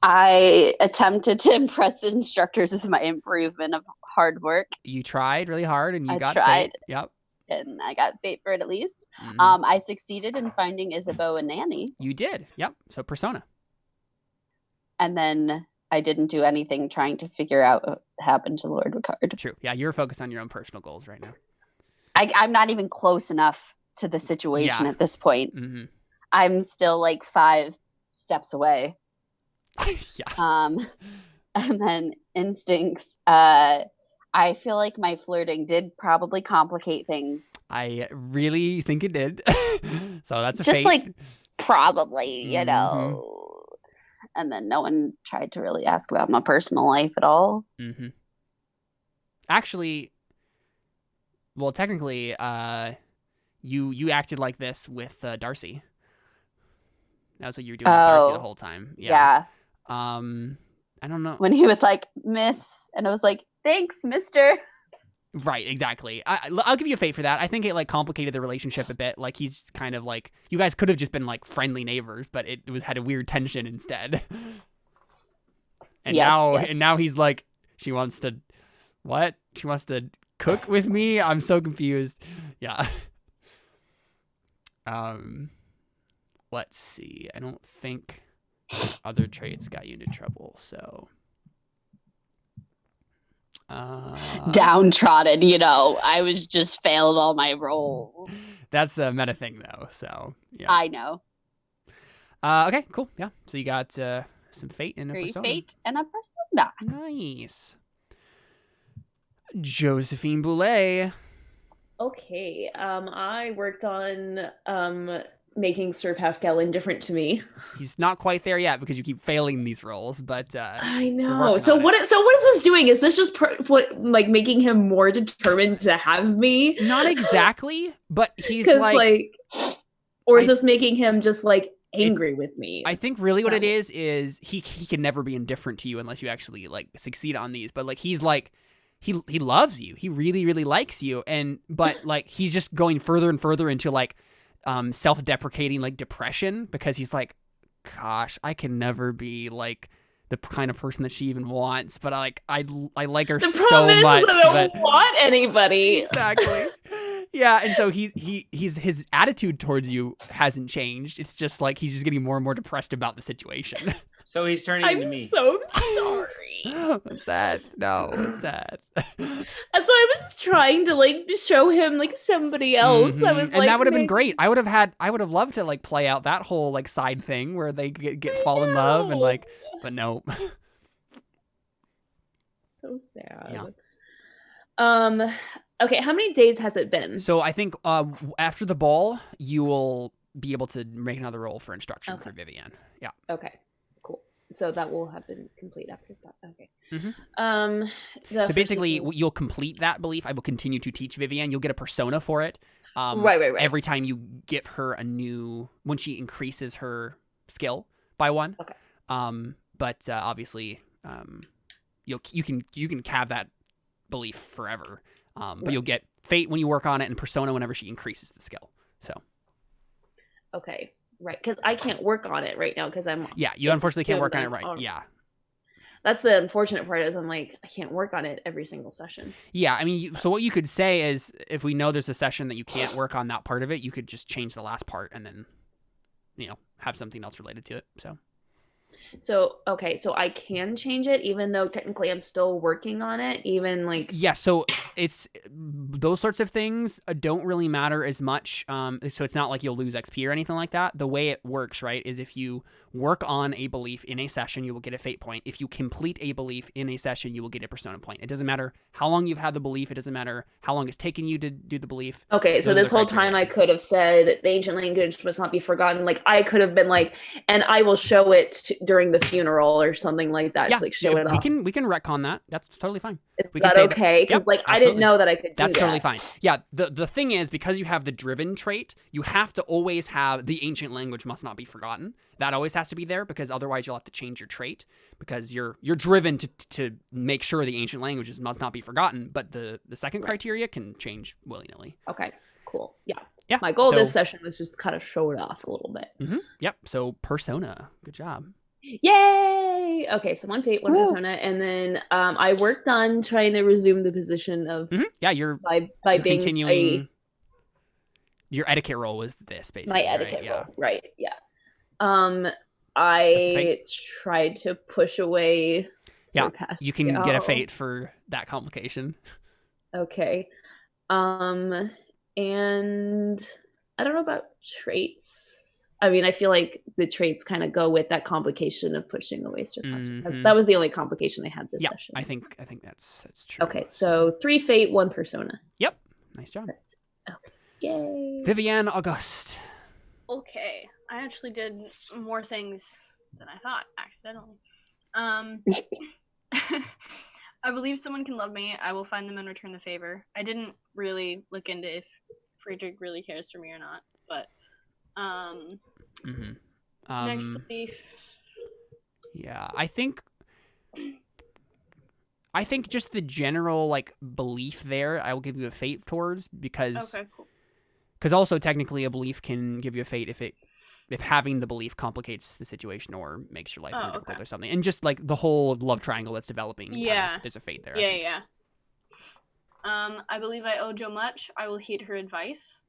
I attempted to impress the instructors with my improvement of hard work. You tried really hard and you got tried. fate. Yep. And I got fate for it at least. Mm-hmm. I succeeded in finding Isabeau and Nanny. You did. Yep. So persona. And then I didn't do anything trying to figure out what happened to Lord Ricard. True. Yeah, you're focused on your own personal goals right now. I'm not even close enough to the situation at this point. Mm-hmm. I'm still like 5 steps away. Yeah. And then instincts. I feel like my flirting did probably complicate things. I really think it did. So that's a just fate. Like probably, you know. And then no one tried to really ask about my personal life at all. Mm-hmm. Actually, well, technically, you acted like this with Darcy. That was what you were doing with Darcy the whole time. Yeah. I don't know. When he was like, Miss, and I was like, thanks, mister. Right, exactly. I'll give you a fate for that. I think it like complicated the relationship a bit. Like he's kind of like, you guys could have just been like friendly neighbors, but it had a weird tension instead. And now he's like, she wants to cook with me. I'm so confused. Yeah. Let's see. I don't think other traits got you into trouble, so. Downtrodden, you know. I was just failed all my rolls. That's a meta thing, though, so yeah. I know. Okay, cool. Yeah. So you got some fate and a 3 persona. fate and a persona. Nice. Josephine Boulet. Okay. I worked on making Sir Pascal indifferent to me. He's not quite there yet because you keep failing these roles, but I know. So what is this doing? Is this just making him more determined to have me? Not exactly, but he's Or is this making him just like angry with me? I think really what it is he can never be indifferent to you unless you actually like succeed on these. But like he's like he loves you. He really, really likes you. But like he's just going further and further into like self-deprecating like depression because he's like, gosh, I can never be like the kind of person that she even wants, but I like her so much. I don't want anybody. Exactly. Yeah, and so he's his attitude towards you hasn't changed. It's just like he's just getting more and more depressed about the situation. So he's turning into me. I'm so sorry. It's sad. No, it's sad. And so I was trying to like show him like somebody else. I was and that would have been great. I would have loved to like play out that whole like side thing where they fall in love and like, but no. So sad. Yeah. Okay, how many days has it been? So I think after the ball, you will be able to make another roll for instruction for Viviane. Yeah. Okay, cool. So that will have been complete after that. Okay. So basically, you'll complete that belief. I will continue to teach Viviane. You'll get a persona for it. Right. Every time you give her when she increases her skill by 1. Okay. But obviously, you can have that belief forever. But you'll get fate when you work on it and persona whenever she increases the skill. So. Okay. Right. Because I can't work on it right now because I'm. Yeah, you unfortunately can't work on it right. Yeah. That's the unfortunate part is I'm like, I can't work on it every single session. Yeah, I mean, so what you could say is if we know there's a session that you can't work on that part of it, you could just change the last part and then, have something else related to it. So I can change it even though technically I'm still working on it, even like... Yeah, so it's those sorts of things don't really matter as much. So it's not like you'll lose XP or anything like that. The way it works, right, is if you work on a belief in a session, you will get a fate point. If you complete a belief in a session, you will get a persona point. It doesn't matter how long you've had the belief. It doesn't matter how long it's taken you to do the belief. Okay, so this whole time I could have said the ancient language must not be forgotten. Like I could have been like, and I will show it during the funeral or something like that. Yeah, just like show it off. We can retcon that. That's totally fine. Is that okay? Because I didn't know that I could do that. That's totally fine. Yeah, the thing is, because you have the driven trait, you have to always have the ancient language must not be forgotten. That always has to be there because otherwise you'll have to change your trait because you're driven to make sure the ancient languages must not be forgotten. But the second criteria can change willy-nilly. Okay, cool. Yeah. Yeah. My goal this session was just kind of show it off a little bit. Yep. So persona. Good job. Yay! Okay, so 1 fate, 1 persona, and then I worked on trying to resume the position of you're being continuing. Your etiquette roll was this basically. My etiquette roll, right? Yeah. I tried to push away. You can get a fate for that complication. Okay. And I don't know about traits. I mean, I feel like the traits kind of go with that complication of pushing away surpass. That was the only complication I had this session. I think that's true. Okay, so 3 fate, 1 persona. Yep. Nice job. Okay. Yay. Viviane Auguste. Okay. I actually did more things than I thought, accidentally. I believe someone can love me. I will find them and return the favor. I didn't really look into if Friedrich really cares for me or not, but next belief. Yeah, I think just the general like belief there, I will give you a fate towards because also technically a belief can give you a fate if having the belief complicates the situation or makes your life more difficult or something. And just like the whole love triangle that's developing. Yeah. There's a fate there. Yeah. I believe I owe Jo much. I will heed her advice.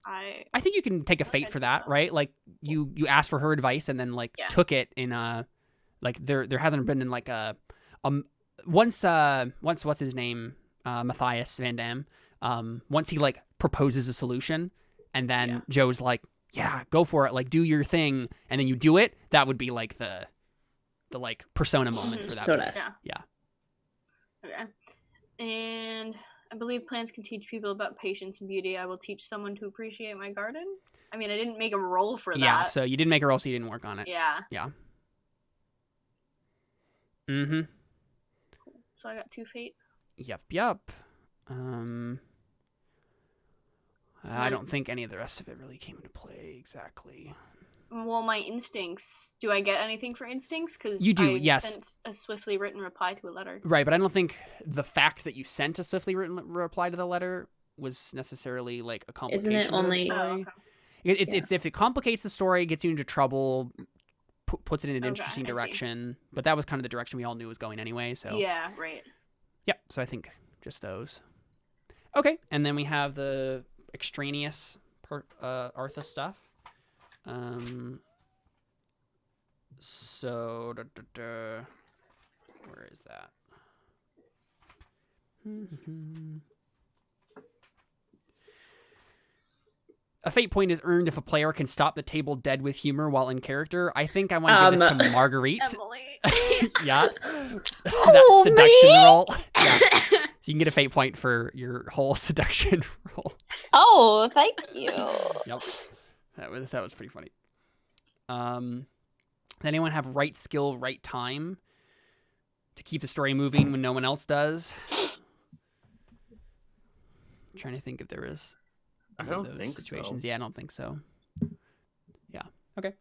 I think you can take a fate for that, right? Like you asked for her advice and then like took it in a like there hasn't been in like a once what's his name Matthias Van Dam once he like proposes a solution and then Joe's like go for it, like do your thing, and then you do it. That would be like the like persona moment for that. Okay. And I believe plants can teach people about patience and beauty. I will teach someone to appreciate my garden. I mean, I didn't make a roll for that. Yeah, so you didn't make a roll, so you didn't work on it. Yeah. So I got 2 fate. Yep. I don't think any of the rest of it really came into play exactly. Well, my instincts. Do I get anything for instincts? Because You do, I yes. sent a swiftly written reply to a letter. Right, but I don't think the fact that you sent a swiftly written reply to the letter was necessarily like a complication. Isn't it only? To the story. Oh, okay. It's if it complicates the story, gets you into trouble, puts it in an interesting direction. But that was kind of the direction we all knew was going anyway. So Yeah, right. Yep. So I think just those. Okay, and then we have the extraneous Artha stuff. So where is that? A fate point is earned if a player can stop the table dead with humor while in character. I think I want to give this to Marguerite. Emily. Yeah. Oh, that seduction me? roll. Yeah. So you can get a fate point for your whole seduction roll. Oh, thank you. Yep. That was pretty funny. Does anyone have right skill, right time to keep the story moving when no one else does? I'm trying to think if there is. I don't think situations. so. Yeah, I don't think so. Yeah. Okay.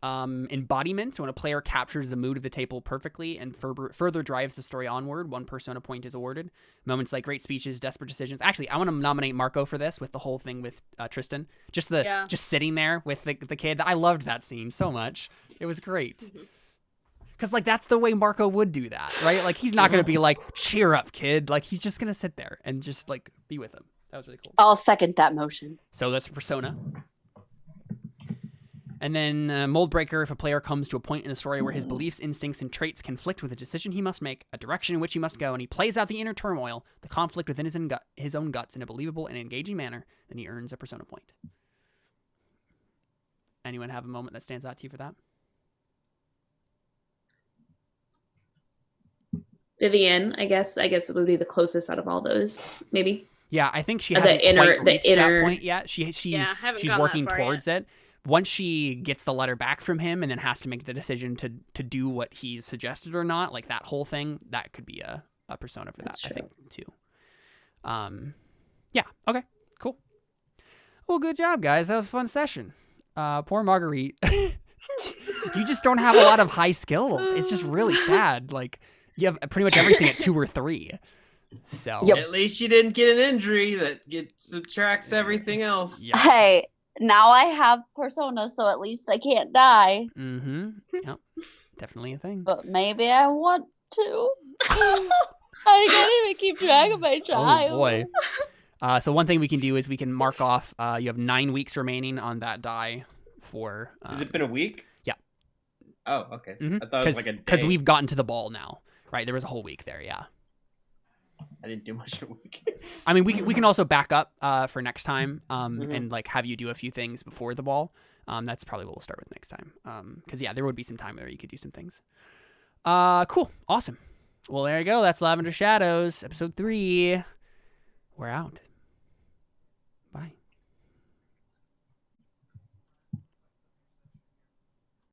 Embodiment. So when a player captures the mood of the table perfectly and further drives the story onward, 1 persona point is awarded. Moments like great speeches, desperate decisions. Actually, I want to nominate Marco for this with the whole thing with Tristan. Just sitting there with the kid. I loved that scene so much. It was great. Because, like, that's the way Marco would do that, right? Like, he's not going to be like, cheer up, kid. Like, he's just going to sit there and just, like, be with him. That was really cool. I'll second that motion. So that's persona. And then Mold Breaker, if a player comes to a point in the story where his beliefs, instincts, and traits conflict with a decision he must make, a direction in which he must go, and he plays out the inner turmoil, the conflict within his own guts in a believable and engaging manner, then he earns a persona point. Anyone have a moment that stands out to you for that? Viviane, I guess it would be the closest out of all those, maybe. Yeah, I think she The hasn't inner- quite the reached inner- that point yet. She's haven't gone working that far towards it. Once she gets the letter back from him and then has to make the decision to do what he's suggested or not, like that whole thing, that could be a persona for That's that, true. I think, too. Yeah, okay, cool. Well, good job, guys. That was a fun session. Poor Marguerite. You just don't have a lot of high skills. It's just really sad. Like, you have pretty much everything at 2 or 3. So Yep. At least you didn't get an injury that subtracts everything else. Yeah. Hey, now I have persona, so at least I can't die. Mm-hmm. Yep. Definitely a thing. But maybe I want to. I can't even keep track of my child. Oh boy. So one thing we can do is we can mark off. You have 9 weeks remaining on that die for. Has it been a week? Yeah. Oh, okay. Mhm. I thought it was like a day. Because we've gotten to the ball now, right? There was a whole week there. Yeah. I didn't do much in a week. I mean, we can also back up for next time, Mhm. and like have you do a few things before the ball. That's probably what we'll start with next time. Because yeah, there would be some time where you could do some things. Cool, awesome. Well, there you go. That's Lavender Shadows, episode 3. We're out. Bye.